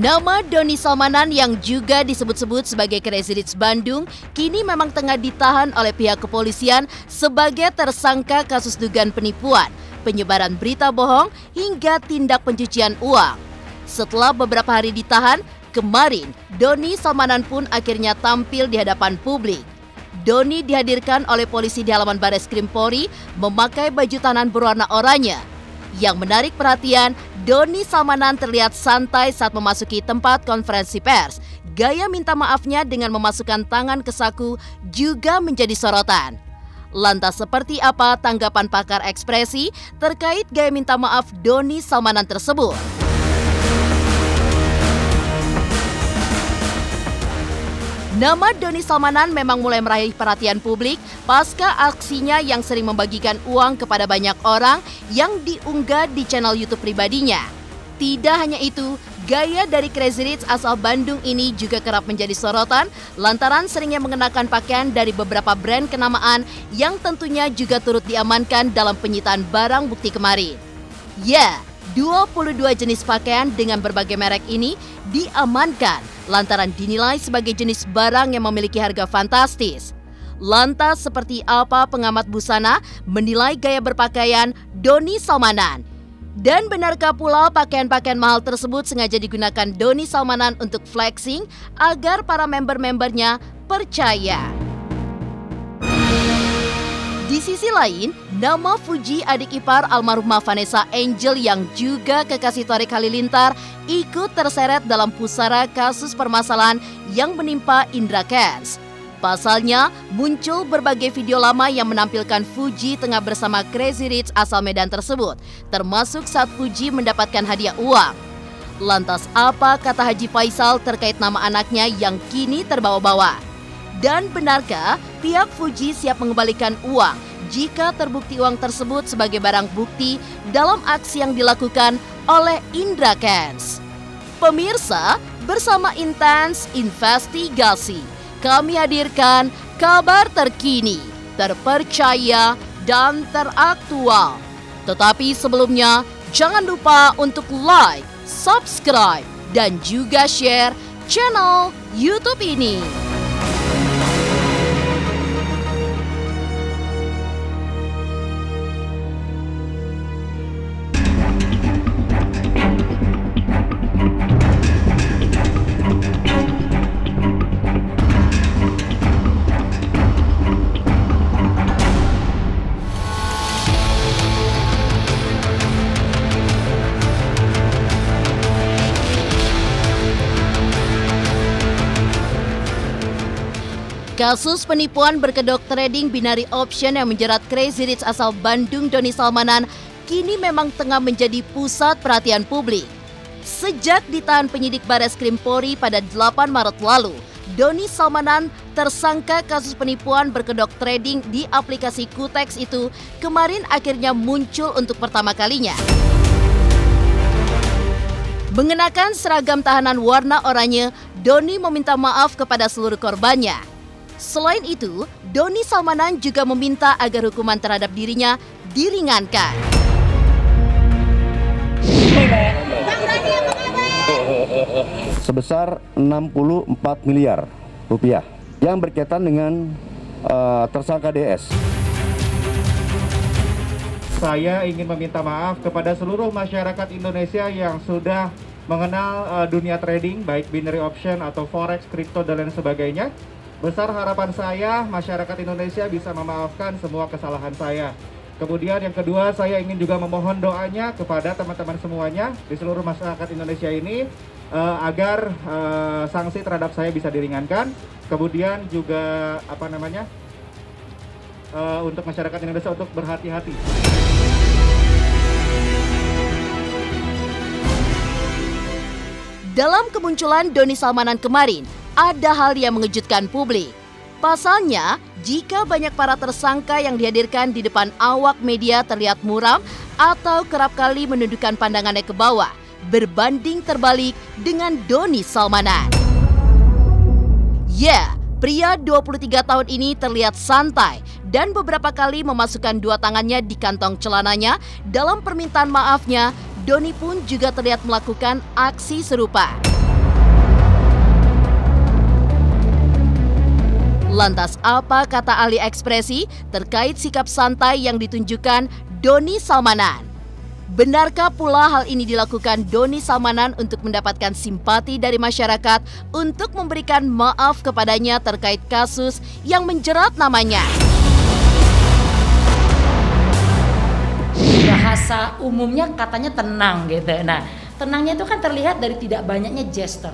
Nama Doni Salmanan yang juga disebut-sebut sebagai Crazy Rich Bandung kini memang tengah ditahan oleh pihak kepolisian sebagai tersangka kasus dugaan penipuan, penyebaran berita bohong hingga tindak pencucian uang. Setelah beberapa hari ditahan, kemarin Doni Salmanan pun akhirnya tampil di hadapan publik. Doni dihadirkan oleh polisi di halaman Bareskrim Polri memakai baju tahanan berwarna oranye. Yang menarik perhatian, Doni Salmanan terlihat santai saat memasuki tempat konferensi pers. Gaya minta maafnya dengan memasukkan tangan ke saku juga menjadi sorotan. Lantas seperti apa tanggapan pakar ekspresi terkait gaya minta maaf Doni Salmanan tersebut? Nama Doni Salmanan memang mulai meraih perhatian publik pasca aksinya yang sering membagikan uang kepada banyak orang yang diunggah di channel YouTube pribadinya. Tidak hanya itu, gaya dari Crazy Rich asal Bandung ini juga kerap menjadi sorotan lantaran seringnya mengenakan pakaian dari beberapa brand kenamaan yang tentunya juga turut diamankan dalam penyitaan barang bukti kemarin. Ya, 22 jenis pakaian dengan berbagai merek ini diamankan lantaran dinilai sebagai jenis barang yang memiliki harga fantastis. Lantas seperti apa pengamat busana menilai gaya berpakaian Doni Salmanan? Dan benarkah pula pakaian-pakaian mahal tersebut sengaja digunakan Doni Salmanan untuk flexing agar para member-membernya percaya? Di sisi lain, nama Fuji adik ipar almarhumah Vanessa Angel yang juga kekasih Thorik Halilintar ikut terseret dalam pusara kasus permasalahan yang menimpa Indra Kents. Pasalnya, muncul berbagai video lama yang menampilkan Fuji tengah bersama Crazy Rich asal Medan tersebut, termasuk saat Fuji mendapatkan hadiah uang. Lantas apa kata Haji Faisal terkait nama anaknya yang kini terbawa-bawa? Dan benarkah pihak Fuji siap mengembalikan uang jika terbukti uang tersebut sebagai barang bukti dalam aksi yang dilakukan oleh Indra Kents? Pemirsa, bersama Intens Investigasi, kami hadirkan kabar terkini, terpercaya, dan teraktual. Tetapi sebelumnya, jangan lupa untuk like, subscribe, dan juga share channel YouTube ini. Kasus penipuan berkedok trading binary option yang menjerat Crazy Rich asal Bandung Doni Salmanan kini memang tengah menjadi pusat perhatian publik. Sejak ditahan penyidik Bareskrim Polri pada 8 Maret lalu, Doni Salmanan tersangka kasus penipuan berkedok trading di aplikasi Kutex itu kemarin akhirnya muncul untuk pertama kalinya. Mengenakan seragam tahanan warna oranye, Doni meminta maaf kepada seluruh korbannya. Selain itu, Doni Salmanan juga meminta agar hukuman terhadap dirinya diringankan. Sebesar 64 miliar rupiah yang berkaitan dengan tersangka DS. Saya ingin meminta maaf kepada seluruh masyarakat Indonesia yang sudah mengenal dunia trading, baik binary option atau forex, kripto, dan lain sebagainya. Besar harapan saya masyarakat Indonesia bisa memaafkan semua kesalahan saya. Kemudian yang kedua, saya ingin juga memohon doanya kepada teman-teman semuanya di seluruh masyarakat Indonesia ini agar sanksi terhadap saya bisa diringankan. Kemudian juga untuk masyarakat Indonesia untuk berhati-hati. Dalam kemunculan Doni Salmanan kemarin, ada hal yang mengejutkan publik. Pasalnya, jika banyak para tersangka yang dihadirkan di depan awak media terlihat muram atau kerap kali menundukkan pandangannya ke bawah, berbanding terbalik dengan Doni Salmanan. Ya, pria 23 tahun ini terlihat santai dan beberapa kali memasukkan dua tangannya di kantong celananya. Dalam permintaan maafnya, Doni pun juga terlihat melakukan aksi serupa. Lantas apa kata ahli ekspresi terkait sikap santai yang ditunjukkan Doni Salmanan? Benarkah pula hal ini dilakukan Doni Salmanan untuk mendapatkan simpati dari masyarakat untuk memberikan maaf kepadanya terkait kasus yang menjerat namanya? Bahasa umumnya katanya tenang gitu. Nah, tenangnya itu kan terlihat dari tidak banyaknya gesture,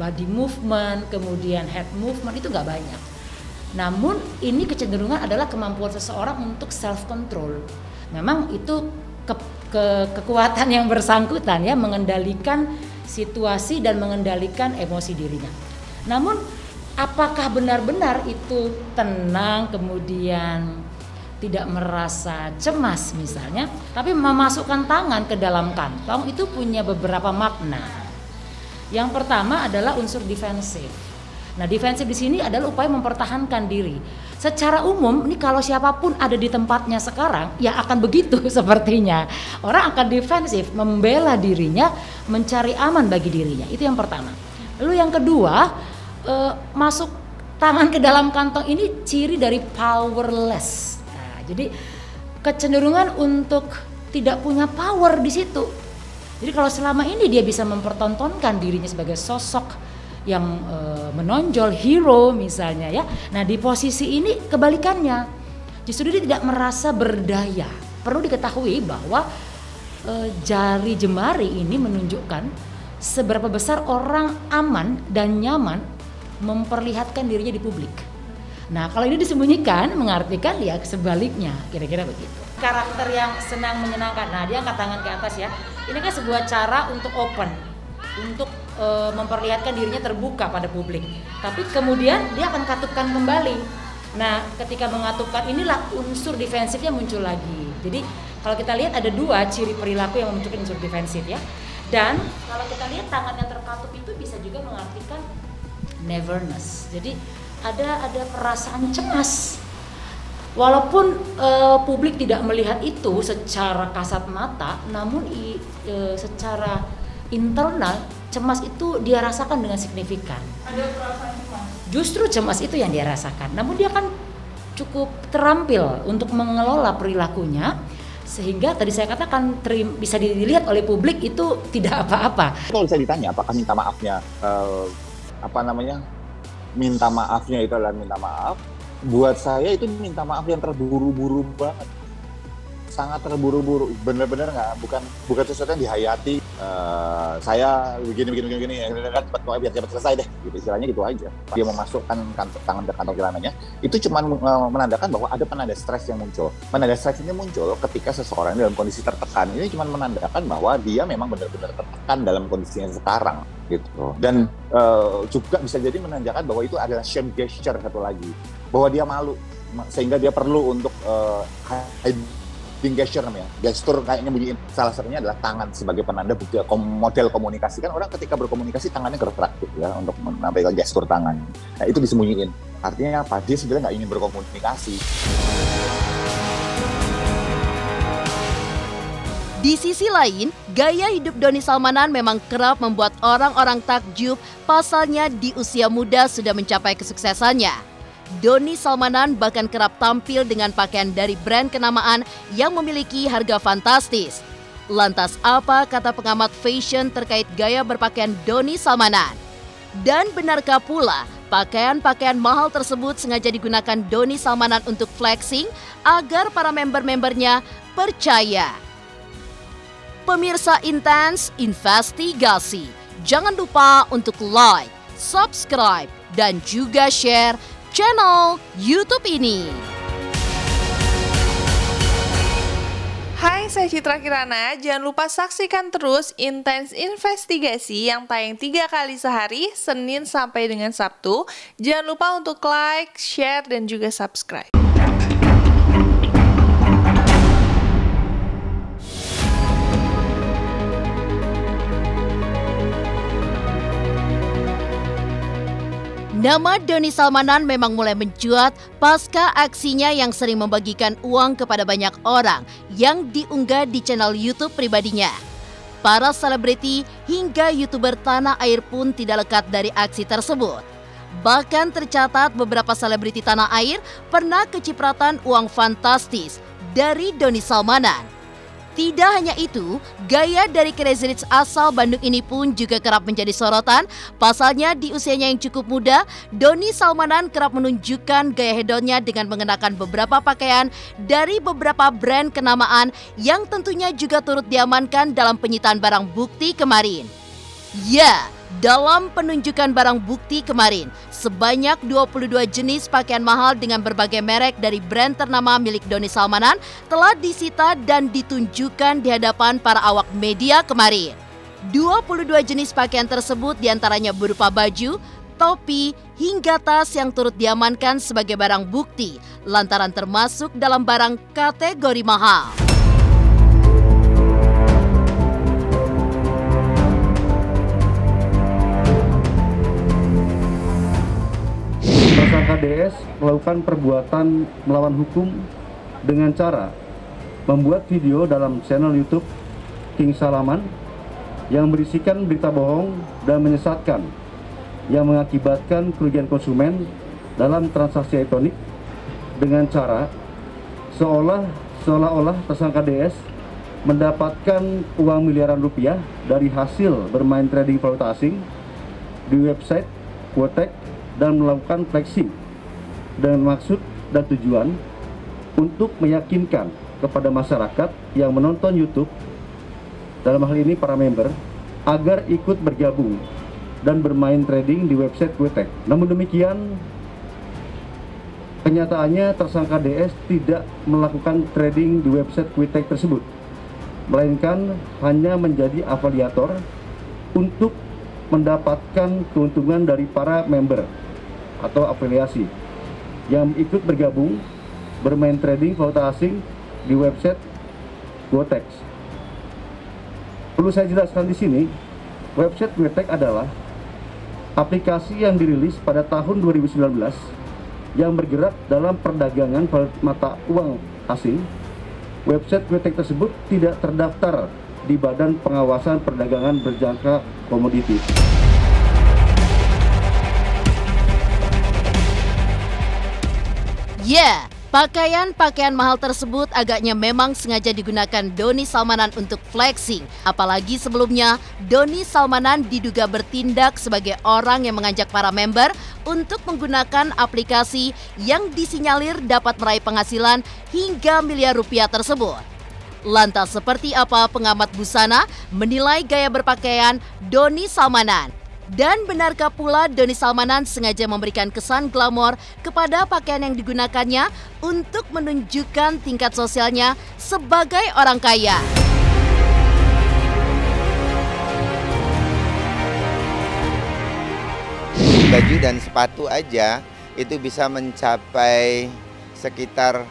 body movement, kemudian head movement itu nggak banyak. Namun ini kecenderungan adalah kemampuan seseorang untuk self control. Memang itu kekuatan yang bersangkutan ya, mengendalikan situasi dan mengendalikan emosi dirinya. Namun apakah benar-benar itu tenang kemudian tidak merasa cemas misalnya, tapi memasukkan tangan ke dalam kantong itu punya beberapa makna. Yang pertama adalah unsur defensif. Nah, defensif di sini adalah upaya mempertahankan diri. Secara umum, ini kalau siapapun ada di tempatnya sekarang, ya akan begitu sepertinya. Orang akan defensif, membela dirinya, mencari aman bagi dirinya. Itu yang pertama. Lalu yang kedua, masuk tangan ke dalam kantong ini ciri dari powerless. Nah, jadi kecenderungan untuk tidak punya power di situ. Jadi kalau selama ini dia bisa mempertontonkan dirinya sebagai sosok yang menonjol, hero misalnya ya. Nah, di posisi ini kebalikannya, justru dia tidak merasa berdaya. Perlu diketahui bahwa jari jemari ini menunjukkan seberapa besar orang aman dan nyaman memperlihatkan dirinya di publik. Nah, kalau ini disembunyikan mengartikan ya sebaliknya, kira-kira begitu. Karakter yang senang menyenangkan, nah dia angkat tangan ke atas ya. Ini kan sebuah cara untuk open, untuk memperlihatkan dirinya terbuka pada publik. Tapi kemudian dia akan katupkan kembali. Nah, ketika mengatupkan inilah unsur defensifnya muncul lagi. Jadi kalau kita lihat ada dua ciri perilaku yang memunculkan unsur defensif ya. Dan kalau kita lihat tangan yang terkatup itu bisa juga mengartikan neverness. Jadi ada perasaan cemas. Walaupun publik tidak melihat itu secara kasat mata, namun secara internal cemas itu dia rasakan dengan signifikan. Ada perasaan cemas. Justru cemas itu yang dia rasakan. Namun dia kan cukup terampil untuk mengelola perilakunya sehingga tadi saya katakan bisa dilihat oleh publik itu tidak apa-apa. Kalau saya ditanya apakah minta maafnya minta maafnya itu adalah minta maaf, buat saya itu minta maaf yang terburu-buru banget. Sangat terburu-buru, benar-benar bukan sesuatu yang dihayati. Saya begini, biar cepat selesai deh, gitu istilahnya gitu aja. Dia memasukkan tangan ke kantong celananya, itu cuma menandakan bahwa ada penanda stres yang muncul. Penanda stres ini muncul ketika seseorang dalam kondisi tertekan. Ini cuma menandakan bahwa dia memang benar-benar tertekan dalam kondisinya sekarang, gitu. Dan juga bisa jadi menandakan bahwa itu adalah shame gesture satu lagi, bahwa dia malu sehingga dia perlu untuk gesture namanya, gestur kayaknya bunyiin. Salah satunya adalah tangan sebagai penanda bukti model komunikasi. Kan orang ketika berkomunikasi tangannya gerak gitu ya untuk menampilkan gestur tangan. Nah, itu disembunyiin. Artinya apa? Dia sebenarnya nggak ingin berkomunikasi. Di sisi lain, gaya hidup Doni Salmanan memang kerap membuat orang-orang takjub, pasalnya di usia muda sudah mencapai kesuksesannya. Doni Salmanan bahkan kerap tampil dengan pakaian dari brand kenamaan yang memiliki harga fantastis. Lantas apa kata pengamat fashion terkait gaya berpakaian Doni Salmanan? Dan benarkah pula pakaian-pakaian mahal tersebut sengaja digunakan Doni Salmanan untuk flexing agar para member-membernya percaya? Pemirsa Intens Investigasi, jangan lupa untuk like, subscribe, dan juga share channel YouTube ini. Hai, saya Citra Kirana. Jangan lupa saksikan terus Intens Investigasi yang tayang 3 kali sehari, Senin sampai dengan Sabtu. Jangan lupa untuk like, share, dan juga subscribe. Nama Doni Salmanan memang mulai mencuat pasca aksinya yang sering membagikan uang kepada banyak orang yang diunggah di channel YouTube pribadinya. Para selebriti hingga YouTuber tanah air pun tidak lekat dari aksi tersebut. Bahkan tercatat beberapa selebriti tanah air pernah kecipratan uang fantastis dari Doni Salmanan. Tidak hanya itu, gaya dari Crazy Rich asal Bandung ini pun juga kerap menjadi sorotan. Pasalnya di usianya yang cukup muda, Doni Salmanan kerap menunjukkan gaya hedonnya dengan mengenakan beberapa pakaian dari beberapa brand kenamaan yang tentunya juga turut diamankan dalam penyitaan barang bukti kemarin. Ya, dalam penunjukan barang bukti kemarin, sebanyak 22 jenis pakaian mahal dengan berbagai merek dari brand ternama milik Doni Salmanan telah disita dan ditunjukkan di hadapan para awak media kemarin. 22 jenis pakaian tersebut diantaranya berupa baju, topi, hingga tas yang turut diamankan sebagai barang bukti, lantaran termasuk dalam barang kategori mahal. Tersangka DS melakukan perbuatan melawan hukum dengan cara membuat video dalam channel YouTube King Salaman yang berisikan berita bohong dan menyesatkan yang mengakibatkan kerugian konsumen dalam transaksi elektronik dengan cara seolah-olah tersangka DS mendapatkan uang miliaran rupiah dari hasil bermain trading valuta asing di website Quotek dan melakukan flexing dengan maksud dan tujuan untuk meyakinkan kepada masyarakat yang menonton YouTube, dalam hal ini para member, agar ikut bergabung dan bermain trading di website Quotek. Namun demikian, kenyataannya tersangka DS tidak melakukan trading di website Quotek tersebut, melainkan hanya menjadi afiliator untuk mendapatkan keuntungan dari para member atau afiliasi yang ikut bergabung bermain trading valuta asing di website Quotek. Perlu saya jelaskan di sini, website Quotek adalah aplikasi yang dirilis pada tahun 2019 yang bergerak dalam perdagangan mata uang asing. Website Quotek tersebut tidak terdaftar di Badan Pengawasan Perdagangan Berjangka Komoditi. Ya, pakaian-pakaian mahal tersebut agaknya memang sengaja digunakan Doni Salmanan untuk flexing. Apalagi sebelumnya, Doni Salmanan diduga bertindak sebagai orang yang mengajak para member untuk menggunakan aplikasi yang disinyalir dapat meraih penghasilan hingga miliar rupiah tersebut. Lantas seperti apa pengamat busana menilai gaya berpakaian Doni Salmanan? Dan benarkah pula Doni Salmanan sengaja memberikan kesan glamor kepada pakaian yang digunakannya untuk menunjukkan tingkat sosialnya sebagai orang kaya? Baju dan sepatu aja itu bisa mencapai sekitar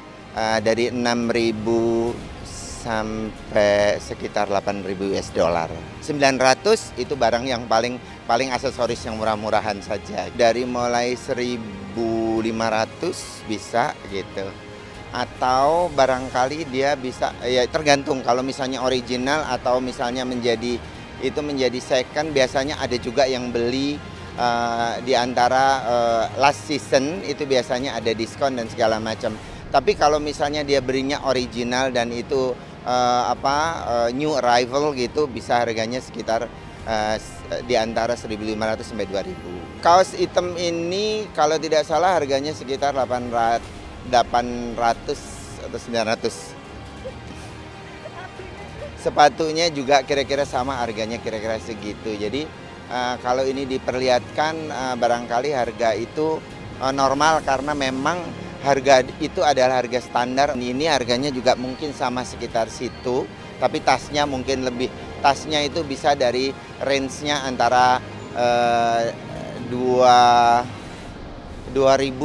dari 6.000 sampai sekitar 8.000 US dollar. 900 itu barang yang paling aksesoris yang murah-murahan saja. Dari mulai 1.500 bisa gitu. Atau barangkali dia bisa, ya tergantung kalau misalnya original atau misalnya menjadi second, biasanya ada juga yang beli di antara last season itu biasanya ada diskon dan segala macam. Tapi kalau misalnya dia belinya original dan itu new arrival gitu, bisa harganya sekitar di antara 1.500 sampai 2.000. Kaos hitam ini kalau tidak salah harganya sekitar 800 atau 900. Sepatunya juga kira-kira sama harganya, kira-kira segitu. Jadi kalau ini diperlihatkan barangkali harga itu normal karena memang harga itu adalah harga standar. Ini harganya juga mungkin sama sekitar situ, tapi tasnya mungkin lebih. Tasnya itu bisa dari range-nya antara 2.000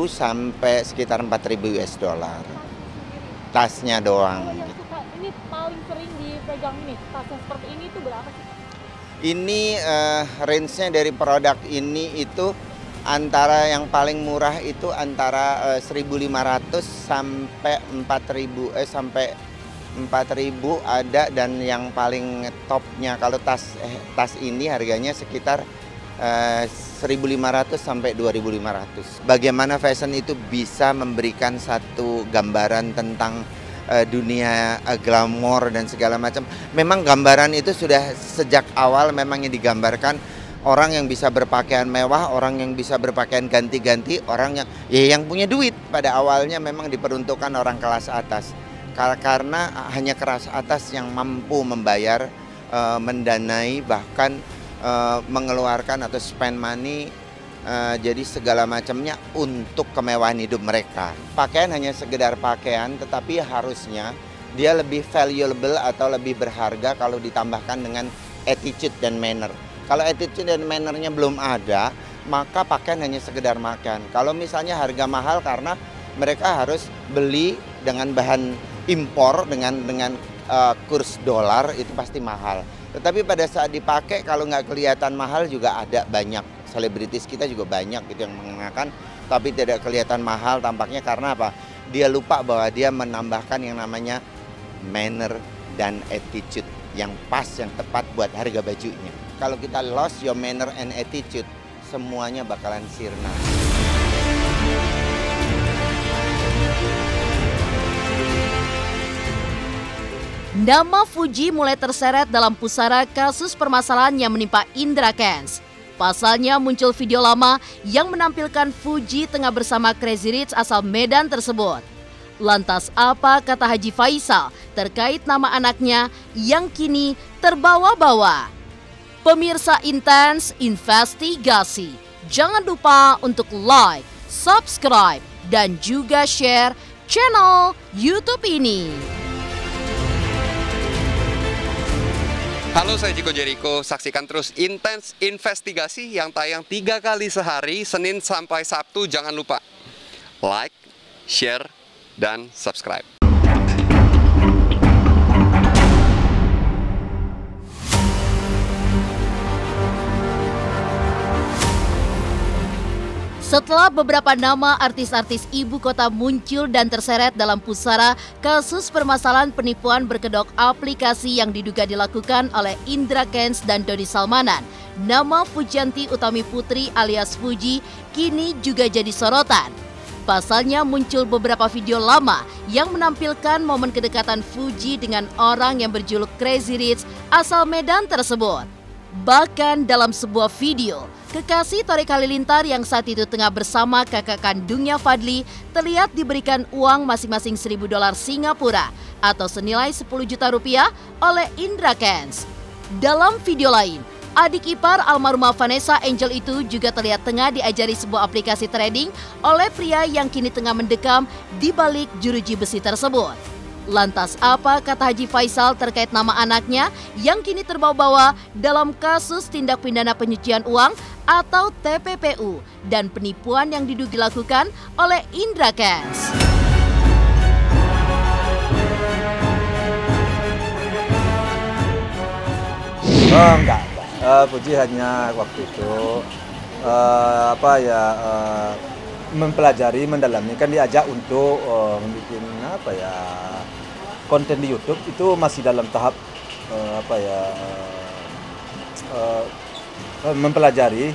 sampai sekitar 4.000 US dollar. Tasnya doang. Ini paling sering dipegang nih, tasnya seperti ini itu berapa sih? Ini range-nya dari produk ini itu antara yang paling murah itu antara 1.500 sampai 4.000 sampai 4.000 ada, dan yang paling topnya kalau tas ini harganya sekitar 1.500 sampai 2.500. Bagaimana fashion itu bisa memberikan satu gambaran tentang dunia glamor dan segala macam. Memang gambaran itu sudah sejak awal memang yang digambarkan orang yang bisa berpakaian mewah, orang yang bisa berpakaian ganti-ganti, orang yang punya duit. Pada awalnya memang diperuntukkan orang kelas atas. Karena hanya kelas atas yang mampu membayar, mendanai, bahkan mengeluarkan atau spend money, jadi segala macamnya untuk kemewahan hidup mereka. Pakaian hanya sekedar pakaian, tetapi harusnya dia lebih valuable atau lebih berharga kalau ditambahkan dengan attitude dan manner. Kalau attitude dan mannernya belum ada, maka pakaian hanya sekedar makan. Kalau misalnya harga mahal karena mereka harus beli dengan bahan impor dengan kurs dolar, itu pasti mahal. Tetapi pada saat dipakai kalau nggak kelihatan mahal juga ada banyak. Selebritis kita juga banyak gitu yang mengenakan tapi tidak kelihatan mahal tampaknya karena apa? Dia lupa bahwa dia menambahkan yang namanya manner dan attitude yang pas, yang tepat buat harga bajunya. Kalau kita lost your manner and attitude, semuanya bakalan sirna. Nama Fuji mulai terseret dalam pusara kasus permasalahan yang menimpa Indra Kents. Pasalnya muncul video lama yang menampilkan Fuji tengah bersama Crazy Rich asal Medan tersebut. Lantas apa kata Haji Faisal terkait nama anaknya yang kini terbawa-bawa? Pemirsa Intens Investigasi, jangan lupa untuk like, subscribe, dan juga share channel YouTube ini. Halo, saya Jiko Jericho. Saksikan terus Intens Investigasi yang tayang 3 kali sehari, Senin sampai Sabtu. Jangan lupa like, share, dan subscribe. Setelah beberapa nama artis-artis ibu kota muncul dan terseret dalam pusara kasus permasalahan penipuan berkedok aplikasi yang diduga dilakukan oleh Indra Kents dan Doni Salmanan, nama Fujianti Utami Putri alias Fuji kini juga jadi sorotan. Pasalnya muncul beberapa video lama yang menampilkan momen kedekatan Fuji dengan orang yang berjuluk Crazy Rich asal Medan tersebut. Bahkan dalam sebuah video, kekasih Torik Halilintar yang saat itu tengah bersama kakak kandungnya Fadli terlihat diberikan uang masing-masing $1.000 Singapura atau senilai 10 juta rupiah oleh Indra Kents. Dalam video lain, adik ipar almarhumah Vanessa Angel itu juga terlihat tengah diajari sebuah aplikasi trading oleh pria yang kini tengah mendekam di balik jeruji besi tersebut. Lantas apa kata Haji Faisal terkait nama anaknya yang kini terbawa-bawa dalam kasus tindak pidana pencucian uang atau TPPU dan penipuan yang diduga dilakukan oleh Indra Kents? Enggak. Fuji hanya waktu itu mempelajari, mendalami, kan diajak untuk membuat konten di YouTube. Itu masih dalam tahap mempelajari,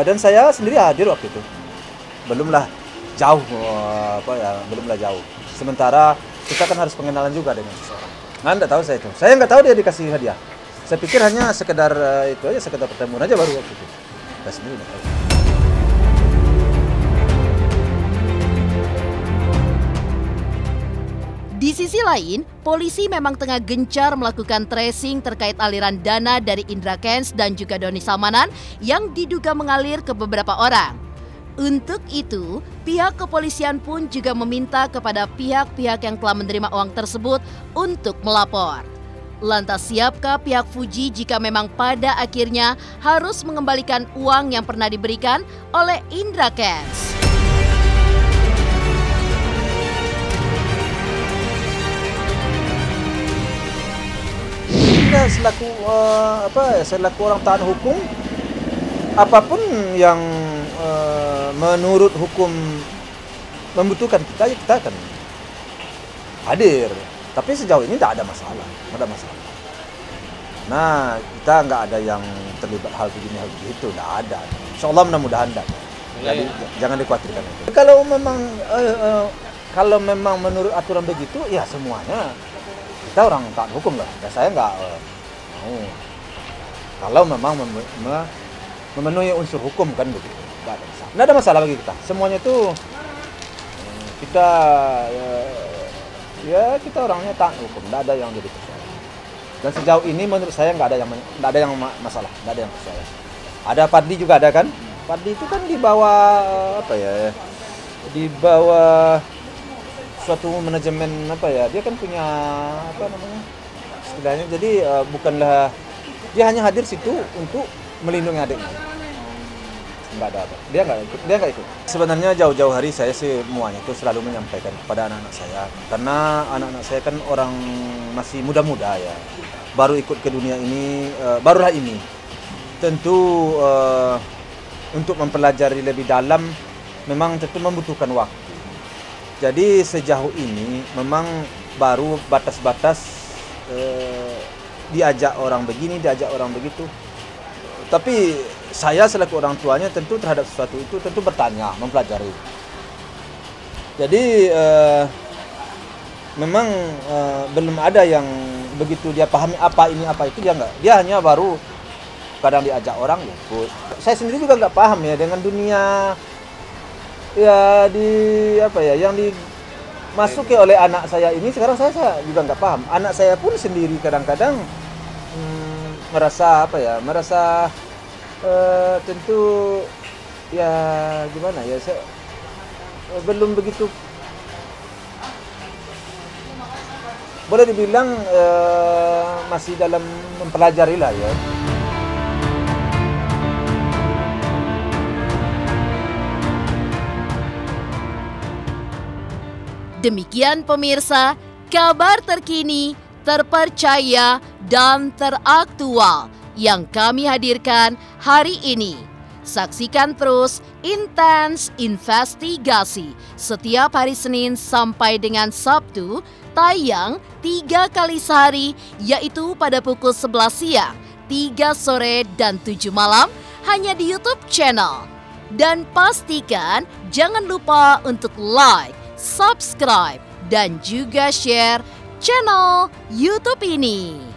dan saya sendiri hadir waktu itu. Belumlah jauh, Sementara kita kan harus pengenalan juga dengan seseorang. Nggak tahu saya itu. Saya nggak tahu dia dikasih hadiah. Saya pikir hanya sekedar itu aja, sekedar pertemuan aja baru waktu itu. Saya sendiri nggak tahu. Di sisi lain, polisi memang tengah gencar melakukan tracing terkait aliran dana dari Indra Kents dan juga Doni Salmanan yang diduga mengalir ke beberapa orang. Untuk itu, pihak kepolisian pun juga meminta kepada pihak-pihak yang telah menerima uang tersebut untuk melapor. Lantas siapkah pihak Fuji jika memang pada akhirnya harus mengembalikan uang yang pernah diberikan oleh Indra Kents? Selaku orang taat hukum, apapun yang menurut hukum membutuhkan kita akan hadir. Tapi sejauh ini tidak ada masalah, Nah, kita nggak ada yang terlibat hal begini hal begitu, nggak ada. Insya Allah mudah-mudahan tidak. Jadi jangan dikhawatirkan itu. Kalau memang menurut aturan begitu, ya semuanya kita orang taat hukum lah. Ya saya nggak mau. Kalau memang memenuhi unsur hukum kan begitu, nggak ada masalah bagi kita. Semuanya itu kita ya kita orangnya taat hukum, nggak ada yang jadi persoalan. Dan sejauh ini menurut saya nggak ada yang masalah, nggak ada yang persoalan. Ada Fadli juga ada kan? Fadli itu kan di bawah apa ya? Di bawah suatu manajemen apa ya? Dia kan punya apa namanya? Istilahnya jadi bukanlah dia hanya hadir situ untuk melindungi adiknya. Nggak ada apa. Dia nggak ikut. Sebenarnya jauh-jauh hari saya semuanya itu selalu menyampaikan kepada anak-anak saya. Karena anak-anak saya kan orang masih muda-muda ya. Baru ikut ke dunia ini, barulah ini. Tentu untuk mempelajari lebih dalam memang tentu membutuhkan waktu. Jadi sejauh ini memang baru batas-batas diajak orang begini, diajak orang begitu. Tapi saya selaku orang tuanya tentu terhadap sesuatu itu tentu bertanya, mempelajari. Jadi memang belum ada yang begitu dia pahami apa ini apa itu, dia enggak. Dia hanya baru kadang diajak orang ikut. Saya sendiri juga nggak paham ya dengan dunia ya di apa ya yang dimasuki oleh anak saya ini. Sekarang saya juga nggak paham. Anak saya pun sendiri kadang-kadang merasa apa ya, merasa tentu ya gimana ya, saya belum begitu boleh dibilang masih dalam mempelajari lah ya. Demikian pemirsa, kabar terkini, terpercaya, dan teraktual yang kami hadirkan hari ini. Saksikan terus Intens Investigasi setiap hari Senin sampai dengan Sabtu, tayang 3 kali sehari, yaitu pada pukul 11 siang, 3 sore, dan 7 malam, hanya di YouTube channel. Dan pastikan jangan lupa untuk like, subscribe, dan juga share channel YouTube ini.